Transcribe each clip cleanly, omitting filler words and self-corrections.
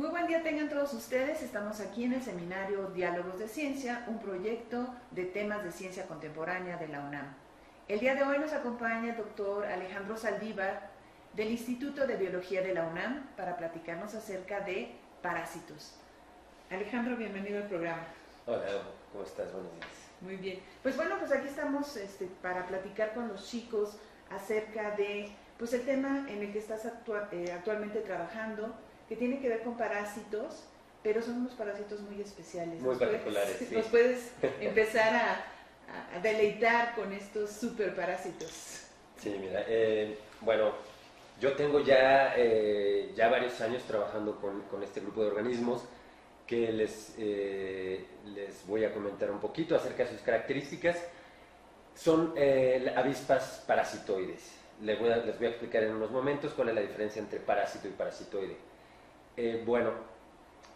Muy buen día tengan todos ustedes. Estamos aquí en el seminario Diálogos de Ciencia, un proyecto de temas de ciencia contemporánea de la UNAM. El día de hoy nos acompaña el doctor Alejandro Saldívar del Instituto de Biología de la UNAM para platicarnos acerca de parásitos. Alejandro, bienvenido al programa. Hola, ¿cómo estás? Buenos días. Muy bien. Pues bueno, pues aquí estamos para platicar con los chicos acerca de el tema en el que estás actualmente trabajando, que tiene que ver con parásitos, pero son unos parásitos muy especiales. Muy particulares, sí. ¿Nos puedes empezar a deleitar con estos superparásitos? Sí, mira, bueno, yo tengo ya varios años trabajando con este grupo de organismos que les voy a comentar un poquito acerca de sus características. Son avispas parasitoides. Les voy a explicar en unos momentos cuál es la diferencia entre parásito y parasitoide. Bueno,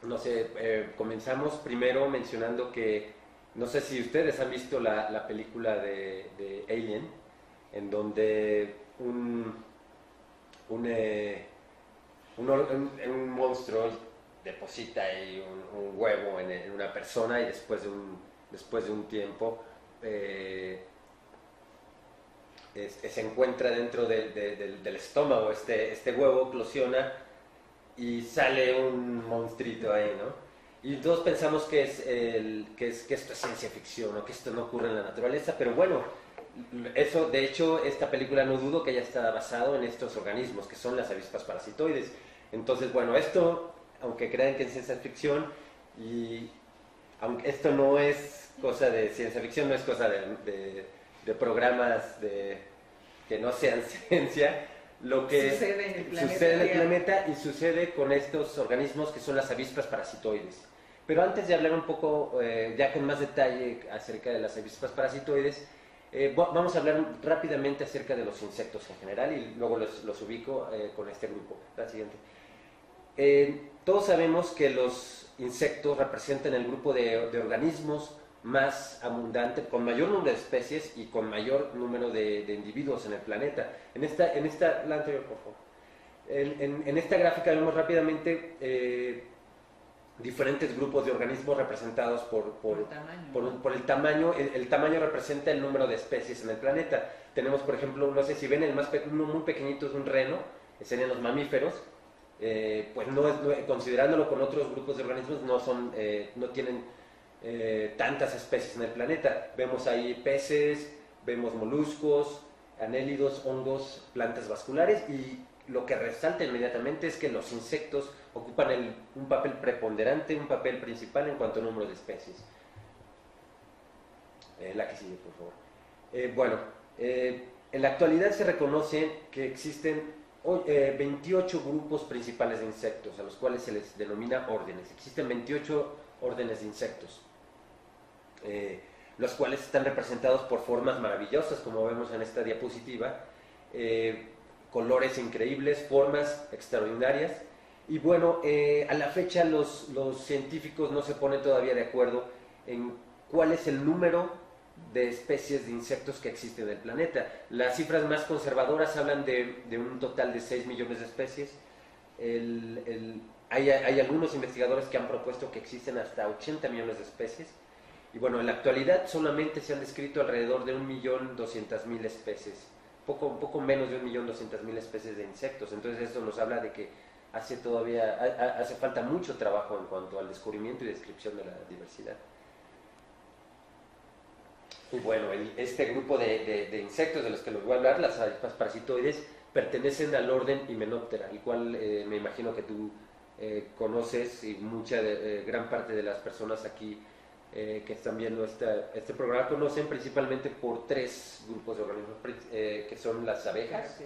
no sé, comenzamos primero mencionando que, no sé si ustedes han visto la película de Alien, en donde un monstruo deposita ahí un huevo en una persona y después de un tiempo se encuentra dentro del estómago este huevo, eclosiona y sale un monstruito ahí, ¿no? Y todos pensamos que esto es ciencia ficción o que esto no ocurre en la naturaleza, pero bueno, eso, de hecho, esta película no dudo que haya estado basado en estos organismos que son las avispas parasitoides. Entonces, bueno, esto, aunque crean que es ciencia ficción, y aunque esto no es cosa de ciencia ficción, no es cosa de programas que no sean ciencia, lo que sucede en el planeta y sucede con estos organismos que son las avispas parasitoides. Pero antes de hablar un poco, ya con más detalle acerca de las avispas parasitoides, vamos a hablar rápidamente acerca de los insectos en general y luego los ubico con este grupo. La siguiente. Todos sabemos que los insectos representan el grupo de organismos más abundante, con mayor número de especies y con mayor número de individuos en el planeta. La anterior, por favor. En esta gráfica vemos rápidamente diferentes grupos de organismos representados por el tamaño. El tamaño representa el número de especies en el planeta. Tenemos, por ejemplo, no sé si ven, uno muy pequeñito es un reno, serían los mamíferos. Pues considerándolo con otros grupos de organismos, no tienen tantas especies en el planeta. Vemos ahí peces, vemos moluscos, anélidos, hongos, plantas vasculares, y lo que resalta inmediatamente es que los insectos ocupan un papel preponderante, un papel principal en cuanto a número de especies. La que sigue, por favor. Bueno, en la actualidad se reconoce que existen 28 grupos principales de insectos, a los cuales se les denomina órdenes. Existen 28 órdenes de insectos, los cuales están representados por formas maravillosas, como vemos en esta diapositiva, colores increíbles, formas extraordinarias. Y bueno, a la fecha los científicos no se ponen todavía de acuerdo en cuál es el número de especies de insectos que existen en el planeta. Las cifras más conservadoras hablan de un total de 6 millones de especies. Hay algunos investigadores que han propuesto que existen hasta 80 millones de especies. Y bueno, en la actualidad solamente se han descrito alrededor de 1.200.000 especies, poco menos de 1.200.000 especies de insectos. Entonces esto nos habla de que hace falta mucho trabajo en cuanto al descubrimiento y descripción de la diversidad. Y bueno, este grupo de insectos de los que les voy a hablar, las avispas parasitoides, pertenecen al orden Hymenoptera, el cual me imagino que tú conoces, y gran parte de las personas aquí que están viendo este programa conocen, principalmente por 3 grupos de organismos, que son las abejas,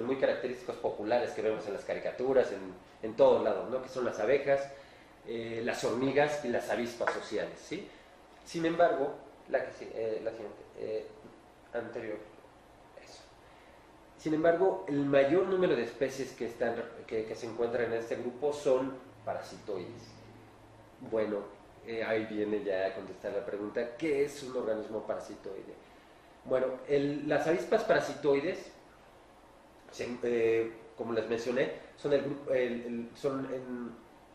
muy característicos, populares, que vemos en las caricaturas, en todos lados, ¿no? Que son las abejas, las hormigas y las avispas sociales, ¿sí? Sin embargo, la siguiente, anterior, eso. Sin embargo, el mayor número de especies que se encuentran en este grupo son parasitoides. Bueno, ahí viene ya a contestar la pregunta, ¿qué es un organismo parasitoide? Bueno, las avispas parasitoides como les mencioné, son,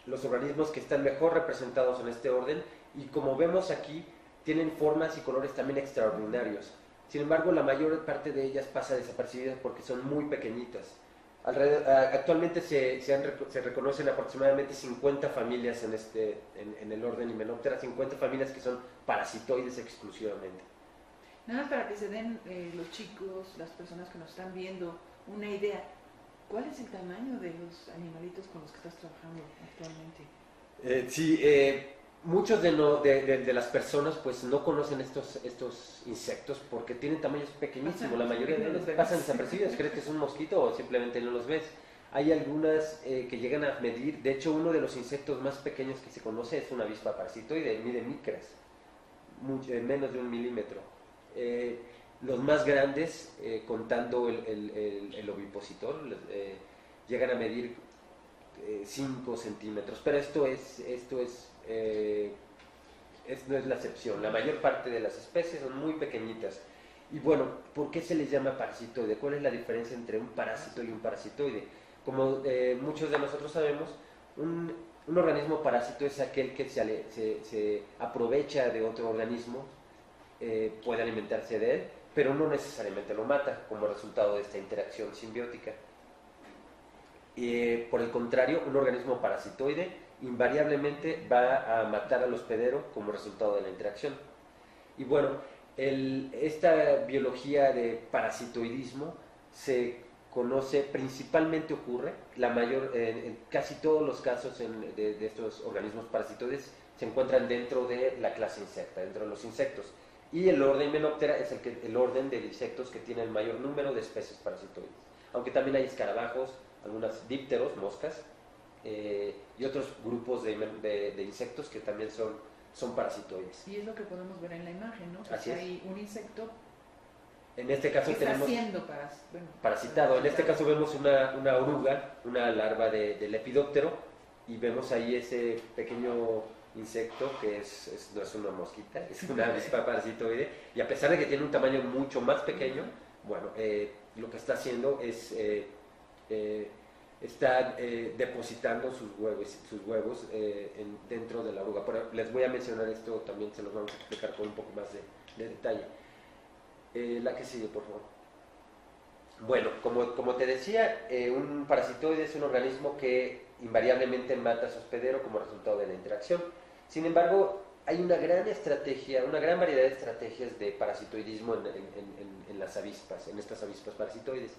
los organismos que están mejor representados en este orden, y como vemos aquí, tienen formas y colores también extraordinarios. Sin embargo, la mayor parte de ellas pasa desapercibidas porque son muy pequeñitas. Actualmente se reconocen aproximadamente 50 familias en el orden Hymenoptera, 50 familias que son parasitoides exclusivamente. Nada más para que se den los chicos, las personas que nos están viendo, una idea. ¿Cuál es el tamaño de los animalitos con los que estás trabajando actualmente? Muchos de las personas pues no conocen estos insectos porque tienen tamaños pequeñísimos. La mayoría de ellos pasan desapercibidos, crees que es un mosquito o simplemente no los ves. Hay algunas que llegan a medir, de hecho uno de los insectos más pequeños que se conoce es una avispa parasitoide, mide micras, menos de 1 milímetro. Los más grandes, contando el ovipositor, llegan a medir 5 centímetros, pero esto no es la excepción. La mayor parte de las especies son muy pequeñitas. Y bueno, ¿por qué se les llama parasitoide? ¿Cuál es la diferencia entre un parásito y un parasitoide? Como muchos de nosotros sabemos, un organismo parásito es aquel que se aprovecha de otro organismo, puede alimentarse de él, pero no necesariamente lo mata como resultado de esta interacción simbiótica. Por el contrario, un organismo parasitoide invariablemente va a matar al hospedero como resultado de la interacción. Y bueno, esta biología de parasitoidismo se conoce, principalmente ocurre, en casi todos los casos de estos organismos parasitoides se encuentran dentro de la clase insecta, dentro de los insectos. Y el orden Hymenoptera es el orden de insectos que tiene el mayor número de especies parasitoides. Aunque también hay escarabajos, algunos dípteros, moscas, y otros grupos de insectos que también son parasitoides. Y es lo que podemos ver en la imagen, ¿no? Que Así es. hay un insecto en este caso que tenemos está siendo parasitado. En este caso vemos una oruga, una larva de lepidóptero, y vemos ahí ese pequeño insecto que no es una mosquita, es una avispa parasitoide, y a pesar de que tiene un tamaño mucho más pequeño, bueno, lo que está haciendo es está depositando sus huevos dentro de la oruga. Pero les voy a mencionar esto, también se los vamos a explicar con un poco más de detalle. La que sigue, por favor. Bueno, como te decía, un parasitoide es un organismo que invariablemente mata a su hospedero como resultado de la interacción. Sin embargo, hay una gran variedad de estrategias de parasitoidismo en las avispas, en estas avispas parasitoides.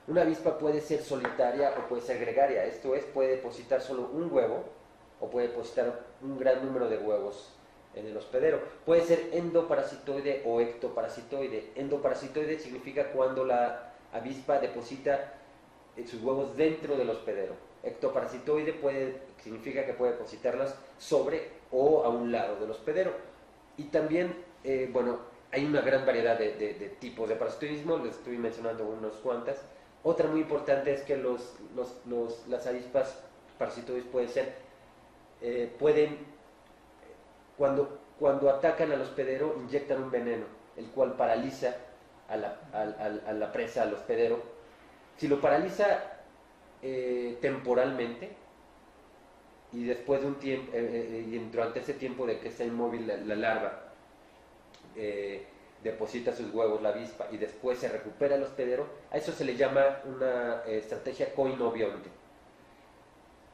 Una avispa puede ser solitaria o puede ser gregaria, esto es, puede depositar solo un huevo o puede depositar un gran número de huevos en el hospedero. Puede ser endoparasitoide o ectoparasitoide. Endoparasitoide significa cuando la avispa deposita sus huevos dentro del hospedero. Ectoparasitoide significa que puede depositarlas sobre o a un lado del hospedero. Y también, bueno, hay una gran variedad de tipos de parasitoidismo, les estoy mencionando unas cuantas. Otra muy importante es que las avispas parasitoides cuando atacan al hospedero, inyectan un veneno, el cual paraliza a la presa, al hospedero. Si lo paraliza temporalmente, y después de un tiempo, durante ese tiempo de que está inmóvil la larva, deposita sus huevos la avispa y después se recupera el hospedero, a eso se le llama una estrategia coinobionte.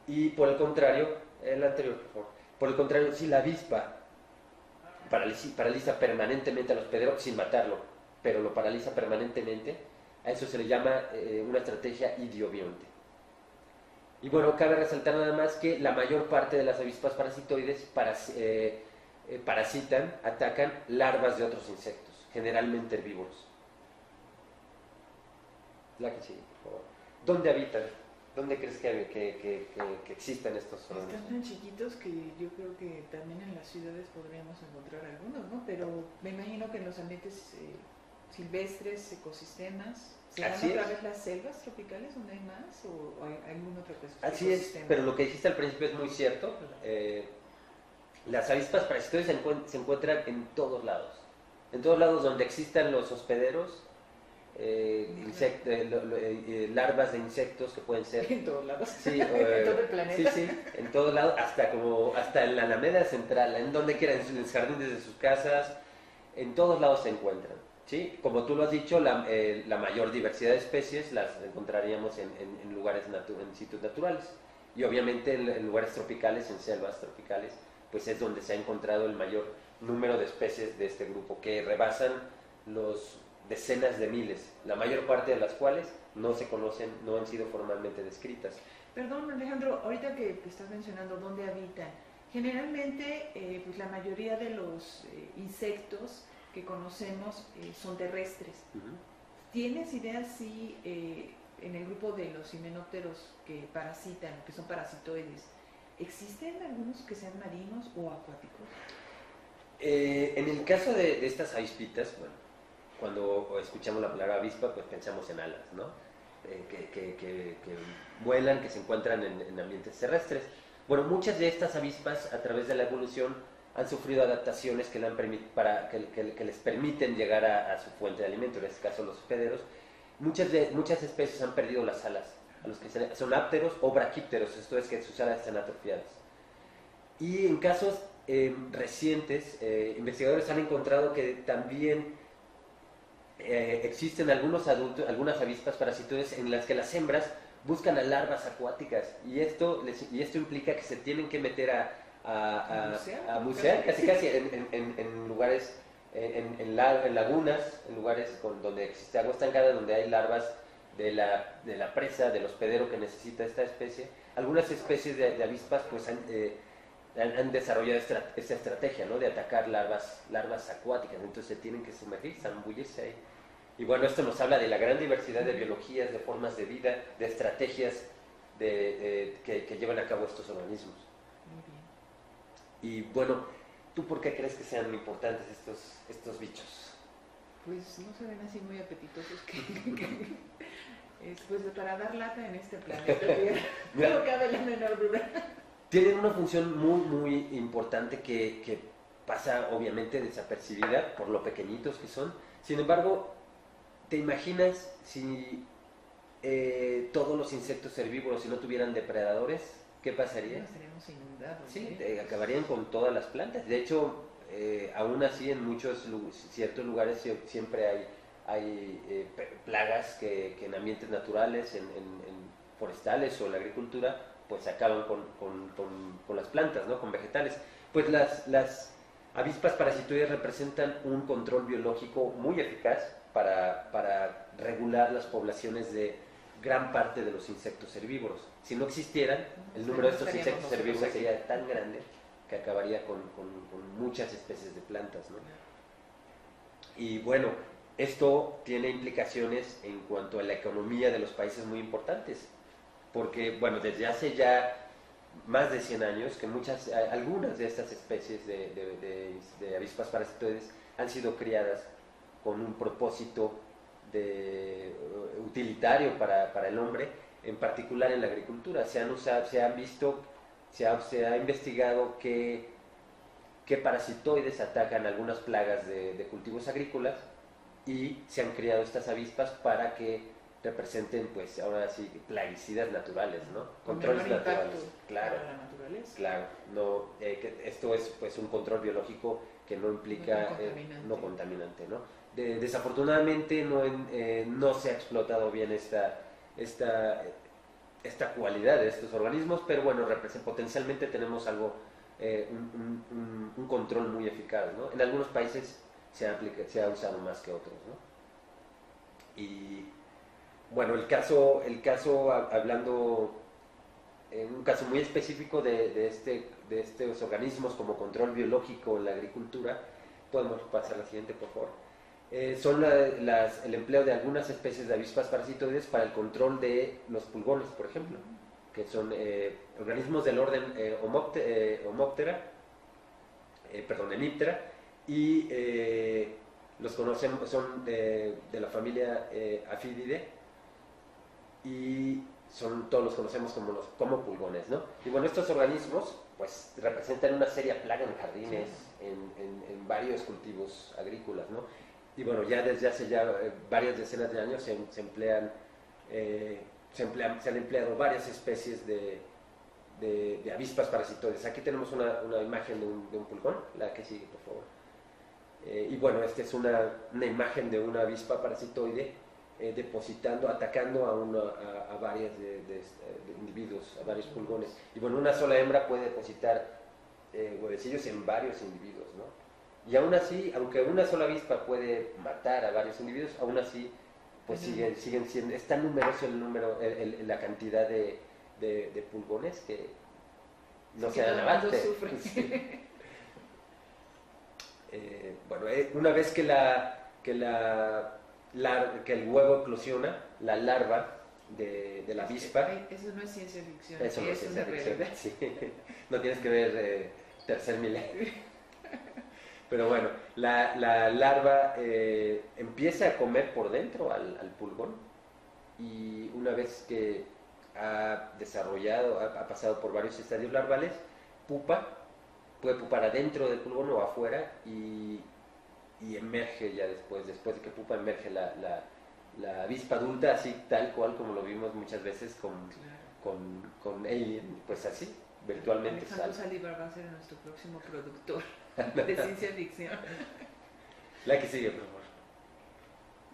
Y por el contrario, el anterior, por favor. Por el contrario, si la avispa paraliza permanentemente al hospedero sin matarlo, pero lo paraliza permanentemente, a eso se le llama una estrategia idiobionte. Y bueno, cabe resaltar nada más que la mayor parte de las avispas parasitoides atacan larvas de otros insectos, generalmente herbívoros. La que sigue, por favor. ¿Dónde habitan? ¿Dónde crees que existen estos organismos? Están tan chiquitos que yo creo que también en las ciudades podríamos encontrar algunos, ¿no? Pero me imagino que en los ambientes silvestres, ecosistemas, ¿serán otra vez las selvas tropicales donde hay más o hay algún otro ecosistema? Así es, pero lo que dijiste al principio es muy cierto. Las avispas parasitoides se encuentran en todos lados. En todos lados donde existan los hospederos, larvas de insectos que pueden ser En todos lados. sí, En todo el planeta. sí, en todos lados, hasta en la Alameda Central, en donde quieran, en los jardines de sus casas, en todos lados se encuentran. ¿Sí? Como tú lo has dicho, la mayor diversidad de especies las encontraríamos en lugares en sitios naturales. Y obviamente en lugares tropicales, en selvas tropicales, pues es donde se ha encontrado el mayor número de especies de este grupo, que rebasan los decenas de miles, la mayor parte de las cuales no se conocen, no han sido formalmente descritas. Perdón, Alejandro, ahorita que estás mencionando dónde habitan, generalmente pues la mayoría de los insectos que conocemos son terrestres. Uh-huh. ¿Tienes idea si en el grupo de los himenópteros que parasitan, que son parasitoides, existen algunos que sean marinos o acuáticos? En el caso de estas avispitas, bueno, cuando escuchamos la palabra avispa, pues pensamos en alas, ¿no? Que vuelan, que se encuentran en ambientes terrestres. Bueno, muchas de estas avispas, a través de la evolución, han sufrido adaptaciones que les permiten llegar a su fuente de alimento, en este caso los hospederos. Muchas especies han perdido las alas, a los que son ápteros o braquípteros, esto es que sus alas están atrofiadas. Y en casos recientes, investigadores han encontrado que también existen algunas avispas parasitoides en las que las hembras buscan a larvas acuáticas, y esto implica que se tienen que meter a bucear casi en lugares, en lagunas, en lugares donde existe agua estancada, donde hay larvas de la presa, del hospedero que necesita esta especie. Algunas especies de avispas pues han desarrollado esta estrategia, ¿no?, de atacar larvas acuáticas, entonces se tienen que sumergir, zambullirse ahí. Y bueno, esto nos habla de la gran diversidad de biologías, de formas de vida, de estrategias que llevan a cabo estos organismos. Muy bien. Y bueno, ¿tú por qué crees que sean importantes estos bichos? Pues no se ven así muy apetitosos pues para dar lata en este planeta Tierra. No cabe la menor duda. Tienen una función muy, muy importante que pasa obviamente desapercibida por lo pequeñitos que son. Sin embargo, ¿te imaginas si todos los insectos herbívoros, si no tuvieran depredadores, qué pasaría? Estaríamos inundados. Sí, acabarían con todas las plantas. De hecho, aún así en ciertos lugares siempre hay plagas que en ambientes naturales, en forestales o en la agricultura, pues acaban con las plantas, ¿no?, con vegetales. Pues las avispas parasitoides representan un control biológico muy eficaz para regular las poblaciones de gran parte de los insectos herbívoros. Si no existieran, el número de estos insectos herbívoros sería tan grande que acabaría con muchas especies de plantas, ¿no? Y bueno, esto tiene implicaciones en cuanto a la economía de los países muy importantes, porque bueno, desde hace ya más de 100 años que algunas de estas especies de avispas parasitoides han sido criadas con un propósito utilitario para el hombre, en particular en la agricultura. Se ha investigado qué parasitoides atacan algunas plagas de cultivos agrícolas, y se han criado estas avispas para que representen, pues ahora sí, plaguicidas naturales, ¿no? Controles naturales. Claro, para la naturaleza. claro. No, esto es pues un control biológico que no implica no contaminante, ¿no? Desafortunadamente no se ha explotado bien esta cualidad de estos organismos, pero bueno, potencialmente tenemos algo, un control muy eficaz, ¿no? En algunos países se ha usado más que otros, ¿no? Y bueno, hablando en un caso muy específico de estos organismos como control biológico en la agricultura, podemos pasar a la siguiente, por favor. Son el empleo de algunas especies de avispas parasitoides para el control de los pulgones, por ejemplo, que son organismos del orden Hemiptera, y los conocemos, son de la familia Aphididae, y todos los conocemos como pulgones, ¿no? Y bueno, estos organismos pues representan una seria plaga en jardines, en varios cultivos agrícolas, ¿no? y bueno, ya desde hace ya varias decenas de años se han empleado varias especies de avispas parasitoides. Aquí tenemos una imagen de un pulgón, la que sigue, por favor. Y bueno, esta es una imagen de una avispa parasitoide depositando, atacando a varios de individuos, a varios pulgones. Y bueno, una sola hembra puede depositar huevecillos en varios individuos, ¿no? Y aún así, aunque una sola avispa puede matar a varios individuos, aún así pues siguen siendo, es tan numeroso la cantidad de pulgones que no se dan abasto. Sí. Bueno, una vez que el huevo eclosiona, la larva de la avispa. Eso no es ciencia ficción. Eso no es ciencia ficción. Sí. No tienes que ver Tercer Milenio. Pero bueno, la larva empieza a comer por dentro al pulgón, y una vez que ha pasado por varios estadios larvales, puede pupar adentro del pulgón o afuera, y emerge ya después de que pupa, emerge la avispa adulta, así tal cual como lo vimos muchas veces con Alien, pues así, virtualmente. Alejandro Saldívar va a ser nuestro próximo productor de ciencia ficción. La que sigue, por favor.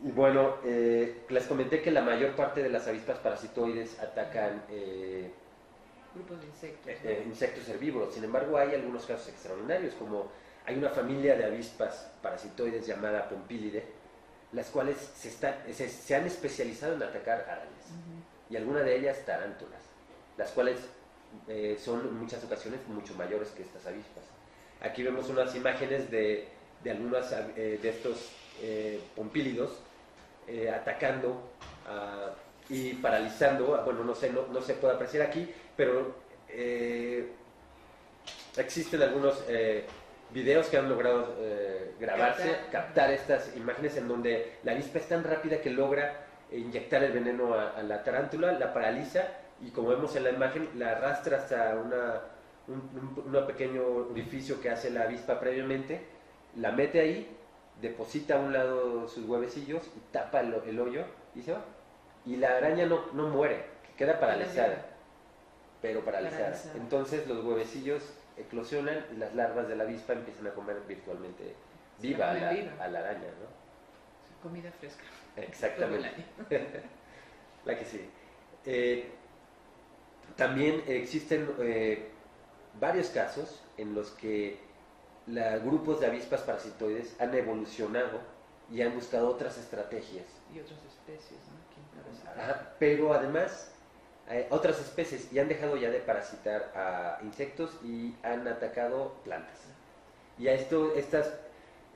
Y bueno, les comenté que la mayor parte de las avispas parasitoides atacan grupos de insectos, insectos herbívoros. Sin embargo, hay algunos casos extraordinarios, como hay una familia de avispas parasitoides llamada Pompilidae, las cuales se han especializado en atacar arañas, y algunas de ellas tarántulas, las cuales son en muchas ocasiones mucho mayores que estas avispas. Aquí vemos unas imágenes de algunos de estos pompílidos atacando y paralizando. Bueno, no se puede apreciar aquí, pero existen algunos videos que han logrado captar estas imágenes, en donde la avispa es tan rápida que logra inyectar el veneno a la tarántula, la paraliza, y como vemos en la imagen, la arrastra hasta un pequeño orificio que hace la avispa previamente, la mete ahí, deposita a un lado sus huevecillos y tapa el hoyo y se va. Y la araña no muere, queda paralizada, pero paralizada. Entonces los huevecillos eclosionan y las larvas de la avispa empiezan a comer virtualmente viva a la araña, ¿no? Comida fresca. Exactamente. La que sí. También existen varios casos en los que grupos de avispas parasitoides han evolucionado y han buscado otras estrategias. Y otras especies, ¿no? Pero además, otras especies, y han dejado ya de parasitar a insectos y han atacado plantas. Y a estas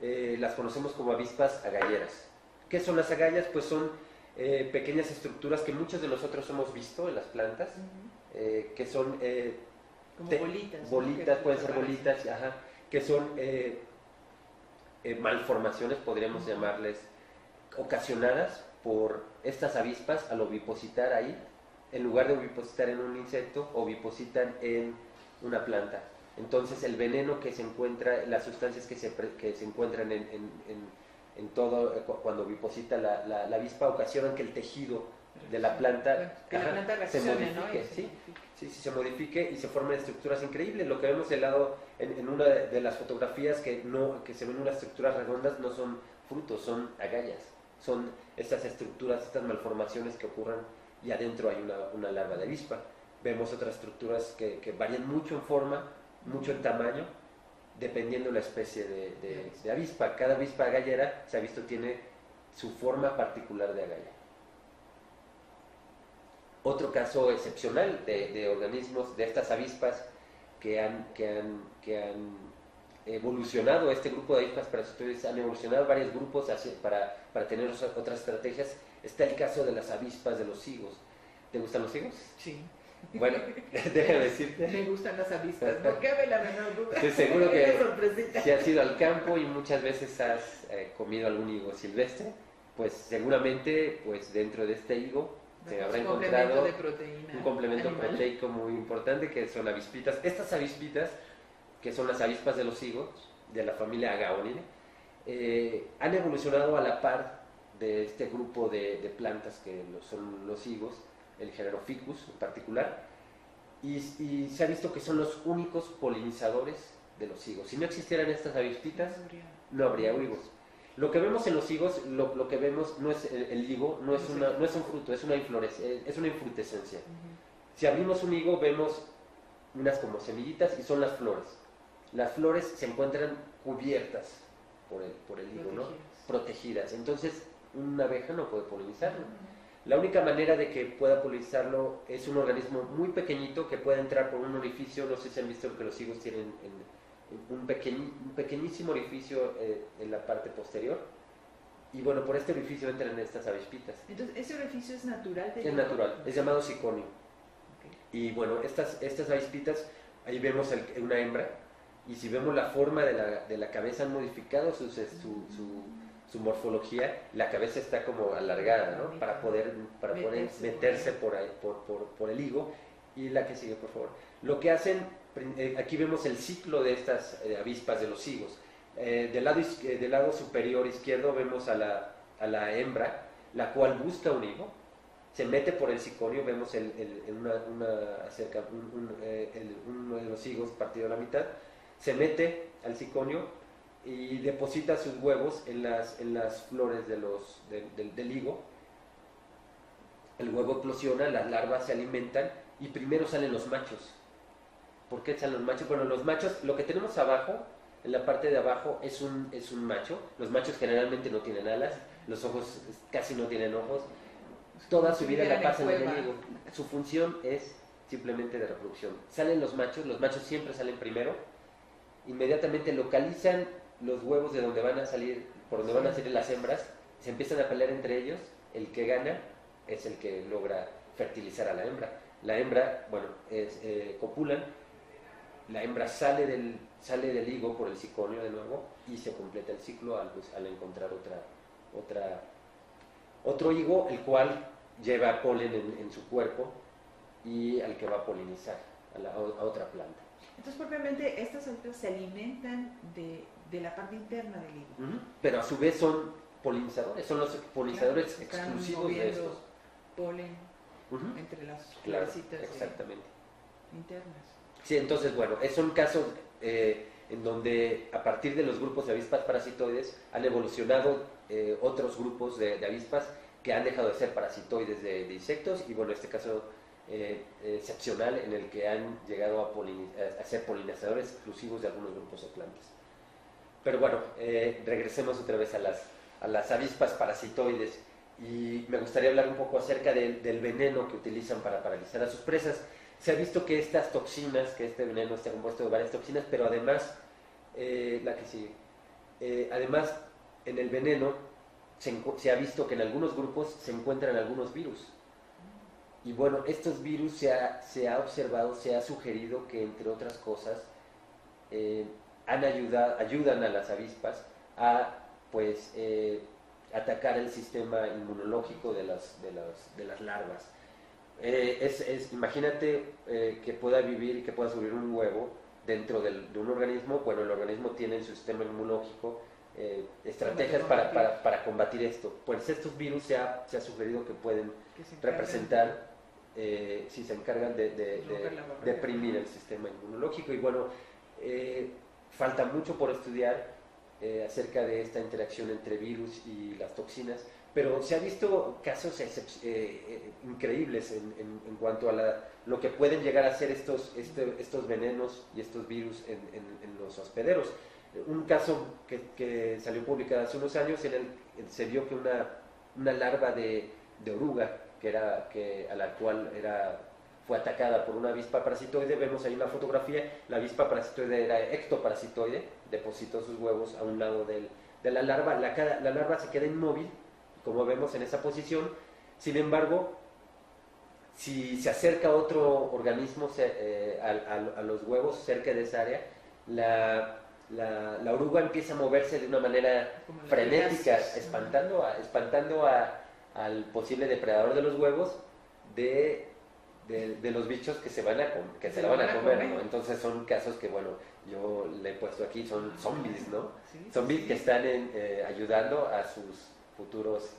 las conocemos como avispas agalleras. ¿Qué son las agallas? Pues son pequeñas estructuras que muchos de nosotros hemos visto en las plantas, que son como bolitas. Bolitas, pueden ser bolitas, que son malformaciones, podríamos llamarles, ocasionadas por estas avispas al ovipositar ahí. En lugar de ovipositar en un insecto, ovipositan en una planta. Entonces el veneno que se encuentra, las sustancias que se encuentran en todo, cuando oviposita la avispa, ocasionan que el tejido de la planta, se modifique, ¿sí? Se modifique y se formen estructuras increíbles. Lo que vemos del lado en una de las fotografías, que se ven unas estructuras redondas, no son frutos, son agallas. Son estas estructuras, estas malformaciones que ocurren, y adentro hay una larva de avispa. Vemos otras estructuras que varían mucho en forma, mucho en tamaño, dependiendo de la especie de avispa. Cada avispa agallera, se ha visto, tiene su forma particular de agalla. Otro caso excepcional de organismos, de estas avispas que han evolucionado, este grupo de avispas parasitoides han evolucionado varios grupos para tener otras estrategias. Está el caso de las avispas de los higos. ¿Te gustan los higos? Sí. Bueno, déjame decirte. Me gustan las avispas, no cabe la menor duda. Estoy seguro que si has ido al campo y muchas veces has comido algún higo silvestre, pues seguramente pues dentro de este higo se habrá encontrado un complemento proteico muy importante, que son avispitas. Estas avispitas, que son las avispas de los higos, de la familia Agaonidae, han evolucionado a la par de este grupo de plantas que son los higos, el género Ficus en particular, y se ha visto que son los únicos polinizadores de los higos. Si no existieran estas avispitas, no habría higos. Lo que vemos en los higos, lo que vemos no es el higo, no es un fruto, es una infrutescencia. Si abrimos un higo, vemos unas como semillitas y son las flores. Las flores se encuentran cubiertas por el higo, ¿no? Protegidas. Entonces, una abeja no puede polinizarlo. La única manera de que pueda polinizarlo es un organismo muy pequeñito que pueda entrar por un orificio. No sé si han visto que los higos tienen un pequeñísimo orificio en la parte posterior. Y bueno, por este orificio entran estas avispitas. Entonces, ¿ese orificio es natural? Es natural, es llamado ciconio. Okay. Y bueno, estas avispitas, ahí vemos una hembra, y si vemos la forma de la cabeza, han modificado su morfología. La cabeza está como alargada, ¿no? Para poder meterse por el higo. Y la que sigue, por favor. Lo que hacen, aquí vemos el ciclo de estas avispas de los higos. Del lado superior izquierdo vemos a la hembra, la cual busca un higo, se mete por el ciconio, vemos uno de los higos partido a la mitad, se mete al ciconio y deposita sus huevos en las flores del higo. El huevo eclosiona, las larvas se alimentan y primero salen los machos. ¿Por qué salen los machos? Bueno, los machos, lo que tenemos abajo, en la parte de abajo, es un macho. Los machos generalmente no tienen alas, los ojos casi no tienen ojos. Toda su vida la pasan en el higo. Su función es simplemente de reproducción. Salen los machos siempre salen primero. Inmediatamente localizan los huevos de donde van a salir, por donde van a salir las hembras, se empiezan a pelear entre ellos. El que gana es el que logra fertilizar a la hembra. La hembra, bueno, copulan, la hembra sale del higo por el ciconio de nuevo y se completa el ciclo al encontrar otro higo, el cual lleva polen en su cuerpo y al que va a polinizar a otra planta. Entonces, propiamente, estas avispas se alimentan de la parte interna del higo. Pero a su vez son polinizadores, son los polinizadores exclusivos de estos. Polen entre las florecitas exactamente. Internas. Sí, entonces, bueno, son casos en donde a partir de los grupos de avispas parasitoides han evolucionado otros grupos de avispas que han dejado de ser parasitoides de insectos, y bueno, este caso excepcional en el que han llegado a ser polinizadores exclusivos de algunos grupos de plantas. Pero bueno, regresemos otra vez a las avispas parasitoides, y me gustaría hablar un poco acerca del veneno que utilizan para paralizar a sus presas. Se ha visto que estas toxinas, que este veneno está compuesto de varias toxinas, pero además, además en el veneno se ha visto que en algunos grupos se encuentran algunos virus. Y bueno, estos virus se ha observado, se ha sugerido que, entre otras cosas, ayudan a las avispas a atacar el sistema inmunológico de las larvas. Imagínate que pueda vivir y que pueda subir un huevo dentro de un organismo. Bueno, el organismo tiene en su sistema inmunológico estrategias para combatir esto. Pues estos virus se ha sugerido que pueden representar, si se encargan de deprimir el sistema inmunológico. Y bueno, falta mucho por estudiar acerca de esta interacción entre virus y las toxinas, pero se ha visto casos increíbles en cuanto a lo que pueden llegar a ser estos venenos y estos virus en los hospederos. Un caso que salió publicado hace unos años, en el se vio que una larva de oruga a la cual fue atacada por una avispa parasitoide. Vemos ahí la fotografía, la avispa parasitoide era ectoparasitoide, depositó sus huevos a un lado de la larva. La larva se queda inmóvil, como vemos en esa posición. Sin embargo, si se acerca otro organismo a los huevos cerca de esa área, la oruga empieza a moverse de una manera frenética, espantando al posible depredador de los huevos de de los bichos que se la van a comer, ¿no? Entonces son casos que, bueno, yo le he puesto aquí, son zombies, ¿no? Sí, Zombies que están ayudando a sus futuros,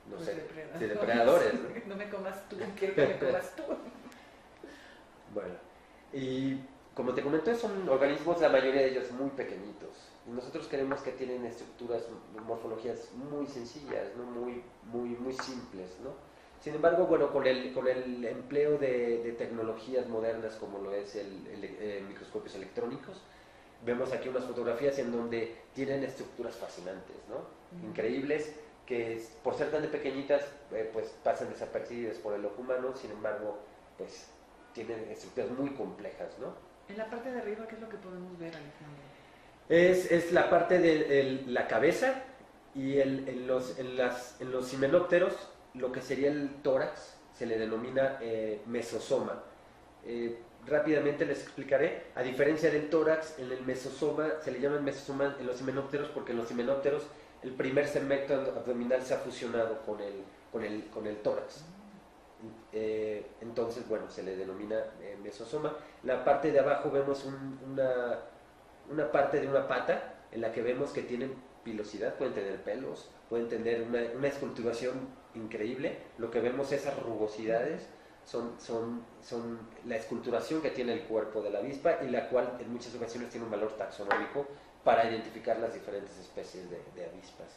no pues sé, depredadores. ¿no? No me comas tú, quiero que me comas tú. Bueno, y como te comenté, son organismos, la mayoría de ellos muy pequeñitos. Y nosotros creemos que tienen estructuras, morfologías muy sencillas, ¿no? Muy simples, ¿no? Sin embargo, bueno, con el empleo de tecnologías modernas como lo es microscopios electrónicos, vemos aquí unas fotografías en donde tienen estructuras fascinantes, ¿no? Increíbles, que por ser tan de pequeñitas, pues pasan desapercibidas por el ojo humano. Sin embargo, pues tienen estructuras muy complejas, ¿no? En la parte de arriba, ¿qué es lo que podemos ver, Alejandro? Es la parte de la cabeza y en los himenópteros, lo que sería el tórax se le denomina mesosoma. Rápidamente les explicaré. A diferencia del tórax, en el mesosoma se le llama mesosoma en los himenópteros porque en los himenópteros el primer segmento abdominal se ha fusionado con el tórax. Entonces, bueno, se le denomina mesosoma. La parte de abajo vemos una parte de una pata en la que vemos que tienen pilosidad, pueden tener pelos, pueden tener una esculturación increíble. Lo que vemos, esas rugosidades, son la esculturación que tiene el cuerpo de la avispa, y la cual en muchas ocasiones tiene un valor taxonómico para identificar las diferentes especies de avispas.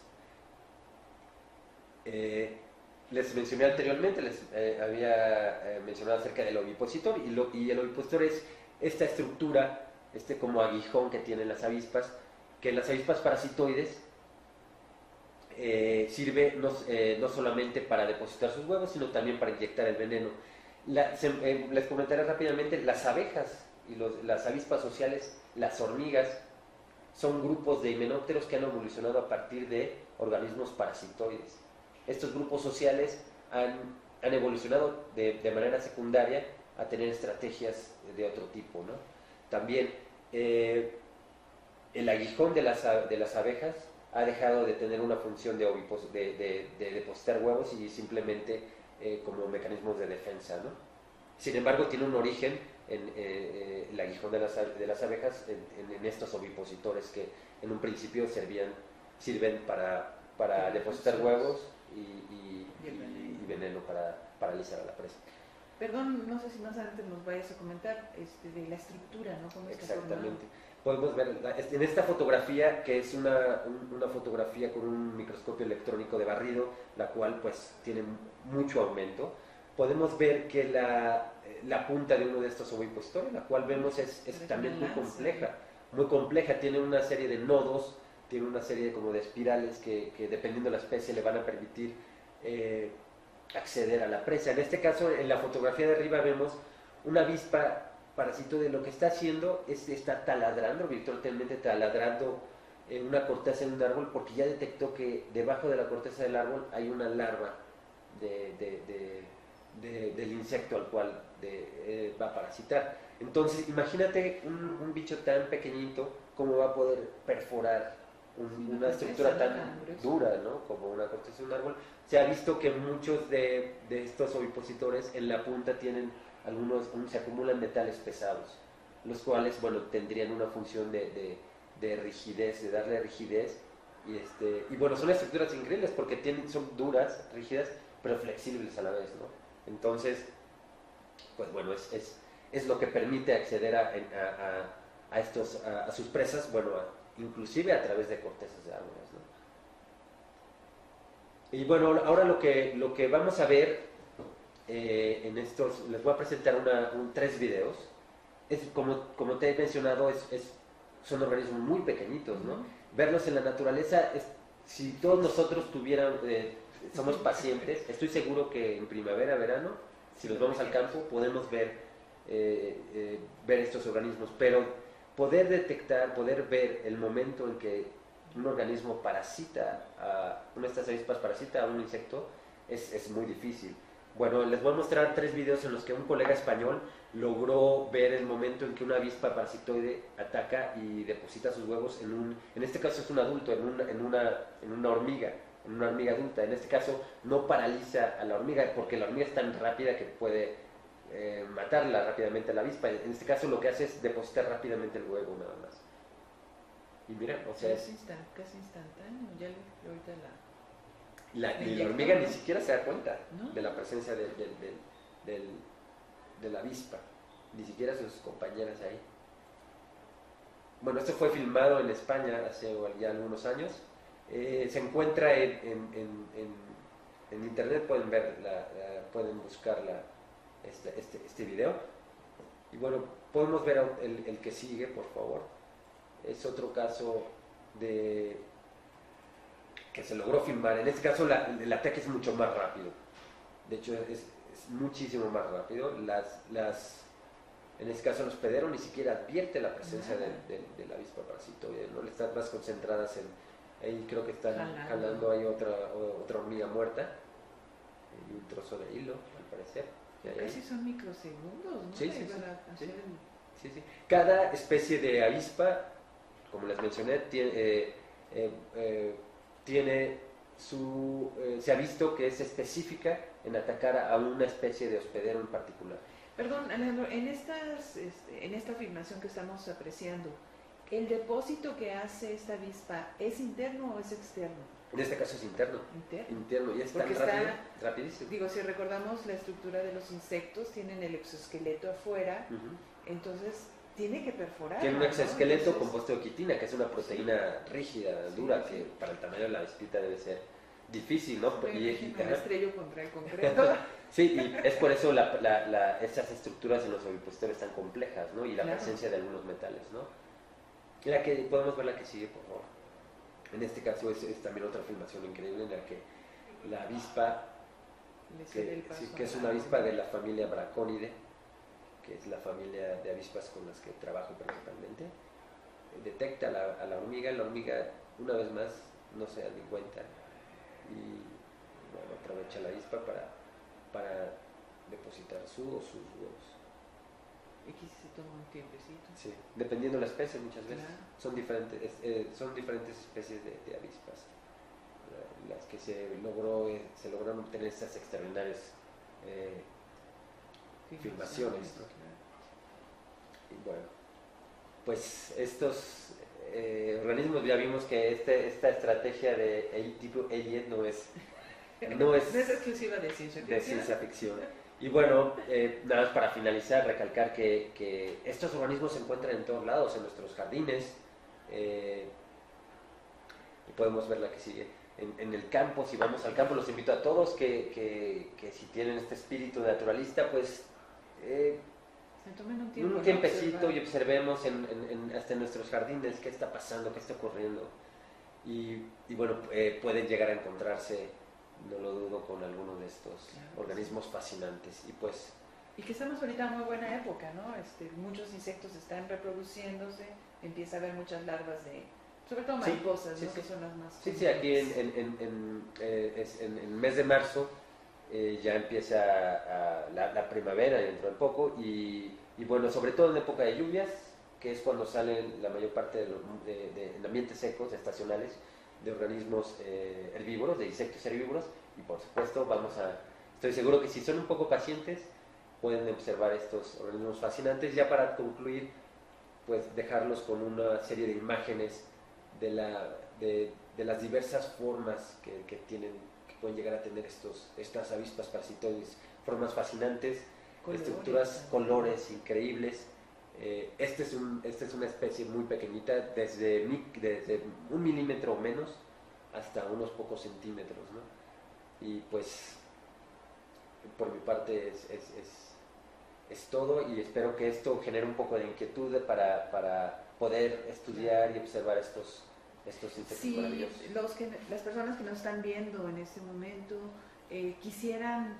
Les mencioné anteriormente, les había mencionado acerca del ovipositor, y el ovipositor es esta estructura, como aguijón que tienen las avispas, que en las avispas parasitoides sirve no solamente para depositar sus huevos, sino también para inyectar el veneno. Les comentaré rápidamente, las abejas y las avispas sociales, las hormigas, son grupos de himenópteros que han evolucionado a partir de organismos parasitoides. Estos grupos sociales han evolucionado de manera secundaria a tener estrategias de otro tipo, ¿no? También el aguijón de las abejas ha dejado de tener una función de depositar huevos, y simplemente como mecanismos de defensa, ¿no? Sin embargo, tiene un origen en el aguijón de las abejas en estos ovipositores que en un principio sirven para depositar huevos y veneno para paralizar a la presa. Perdón, no sé si más adelante nos vayas a comentar de la estructura, ¿no? ¿Cómo está Exactamente. Podemos ver en esta fotografía, que es una fotografía con un microscopio electrónico de barrido, la cual pues tiene mucho aumento. Podemos ver que la punta de uno de estos ovipositores, la cual vemos es también muy compleja, tiene una serie de nodos, tiene una serie como de espirales que dependiendo de la especie le van a permitir acceder a la presa. En este caso, en la fotografía de arriba vemos una avispa parasitoide. Lo que está haciendo está taladrando, virtualmente taladrando una corteza de un árbol, porque ya detectó que debajo de la corteza del árbol hay una larva del insecto al cual va a parasitar. Entonces, imagínate un bicho tan pequeñito, cómo va a poder perforar una estructura tan dura, ¿no? Como una corteza de un árbol. Se ha visto que muchos de estos ovipositores en la punta tienen se acumulan metales pesados, los cuales, bueno, tendrían una función de rigidez, de darle rigidez, y bueno, son estructuras increíbles porque son duras, rígidas, pero flexibles a la vez, ¿no? Entonces, pues bueno, es lo que permite acceder a sus presas, bueno, inclusive a través de cortezas de árboles, ¿no? Y bueno, ahora lo que vamos a ver les voy a presentar 3 videos. Como te he mencionado, son organismos muy pequeñitos, ¿no? Verlos en la naturaleza, si todos nosotros somos pacientes, estoy seguro que en primavera, verano, si nos vamos al campo, podemos ver estos organismos, pero poder detectar, poder ver el momento en que un organismo una de estas avispas parasita a un insecto, es muy difícil. Bueno, les voy a mostrar 3 videos en los que un colega español logró ver el momento en que una avispa parasitoide ataca y deposita sus huevos en este caso es un adulto, en una hormiga. en una hormiga adulta. En este caso no paraliza a la hormiga porque la hormiga es tan rápida que puede matarla rápidamente a la avispa. En este caso lo que hace es depositar rápidamente el huevo nada más. Y mira, o sea, es casi instantáneo. Ya ahorita y la hormiga ni siquiera se da cuenta, ¿no?, de la presencia de la avispa, ni siquiera sus compañeras ahí. Bueno, esto fue filmado en España hace ya algunos años. Se encuentra en internet, pueden ver, pueden buscar este video. Y bueno, podemos ver el que sigue, por favor. Es otro caso que se logró filmar. En este caso el ataque es mucho más rápido. De hecho, es muchísimo más rápido. En este caso el hospedero ni siquiera advierte la presencia de la avispa parasitoide, ¿no? Le están más concentradas ahí creo que están jalando ahí otra hormiga muerta y un trozo de hilo, al parecer. Casi son microsegundos, ¿no? Sí, sí. Cada especie de avispa, como les mencioné, se ha visto que es específica en atacar a una especie de hospedero en particular. Perdón, Alejandro, en esta filmación que estamos apreciando, ¿el depósito que hace esta avispa es interno o es externo? En este caso es interno. Interno, y es tan rapidísimo. Digo, si recordamos la estructura de los insectos, tienen el exoesqueleto afuera, entonces tiene que perforar. Tiene un exoesqueleto compuesto de quitina, que es una proteína rígida, dura, que para el tamaño de la avispita debe ser difícil, ¿no? Me estrello contra el concreto. Sí, y es por eso esas estructuras en los ovipositores tan complejas, ¿no? Y la presencia de algunos metales, ¿no? Podemos ver la que sigue, por favor. En este caso es también otra filmación increíble en la que la avispa, que es una avispa de la familia Braconidae, que es la familia de avispas con las que trabajo principalmente, detecta a la hormiga una vez más no se da ni cuenta y bueno, aprovecha la avispa para depositar sus huevos. Aquí se toma un tiempecito. Sí, dependiendo de la especie muchas veces. Son diferentes especies de avispas las que se lograron obtener estas extraordinarias filmaciones, ¿no? Y bueno, pues estos organismos, ya vimos que esta estrategia de tipo Elliot no es exclusiva de ciencia ficción. Y bueno, nada más para finalizar, recalcar que estos organismos se encuentran en todos lados, en nuestros jardines, y podemos ver la que sigue. En el campo, si vamos al campo, los invito a todos que si tienen este espíritu naturalista, pues se tomen un tiempecito y observemos hasta en nuestros jardines qué está pasando, qué está ocurriendo. Y bueno, pueden llegar a encontrarse, no lo dudo, con alguno de estos organismos fascinantes. Y que estamos ahorita en muy buena época, ¿no? Muchos insectos están reproduciéndose, empieza a haber muchas larvas sobre todo mariposas, ¿no? Que son las más comunes. Sí, aquí en el mes de marzo ya empieza la primavera dentro de poco y bueno, sobre todo en época de lluvias, que es cuando salen la mayor parte en ambientes secos, estacionales, de organismos herbívoros, de insectos herbívoros, y por supuesto estoy seguro que si son un poco pacientes pueden observar estos organismos fascinantes. Ya para concluir, pues dejarlos con una serie de imágenes de las diversas formas que pueden llegar a tener estas avispas parasitoides, formas fascinantes, estructuras, colores increíbles. Esta es una especie muy pequeñita, desde 1 milímetro o menos hasta unos pocos centímetros, ¿no? Y pues por mi parte es todo, y espero que esto genere un poco de inquietud para poder estudiar y observar estos insectos maravillosos. Las personas que nos están viendo en este momento quisieran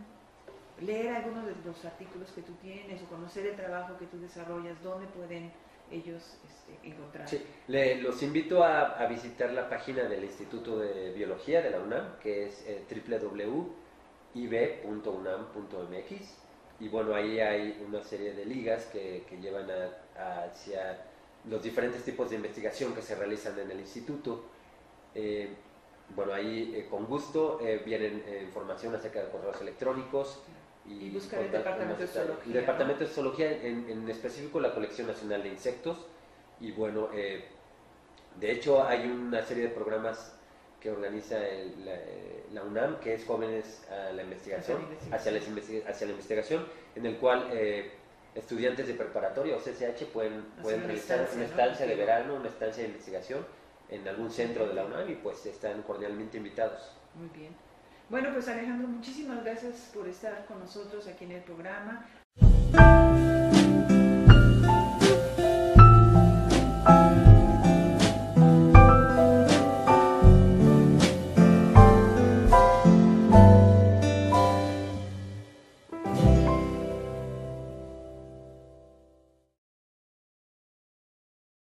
leer algunos de los artículos que tú tienes o conocer el trabajo que tú desarrollas, ¿dónde pueden ellos encontrar? Sí, los invito a visitar la página del Instituto de Biología de la UNAM, que es www.ib.unam.mx, y bueno, ahí hay una serie de ligas que llevan hacia los diferentes tipos de investigación que se realizan en el instituto. bueno, ahí con gusto vienen información acerca de correos electrónicos. Y buscar el Departamento de Zoología. El Departamento de Zoología, en específico la Colección Nacional de Insectos. Y bueno, de hecho hay una serie de programas que organiza la UNAM, que es Jóvenes a la Investigación, hacia la investigación, en el cual estudiantes de preparatoria o CCH pueden realizar una estancia, ¿no?, de verano, una estancia de investigación en algún centro de la UNAM, y pues están cordialmente invitados. Muy bien. Bueno, pues Alejandro, muchísimas gracias por estar con nosotros aquí en el programa.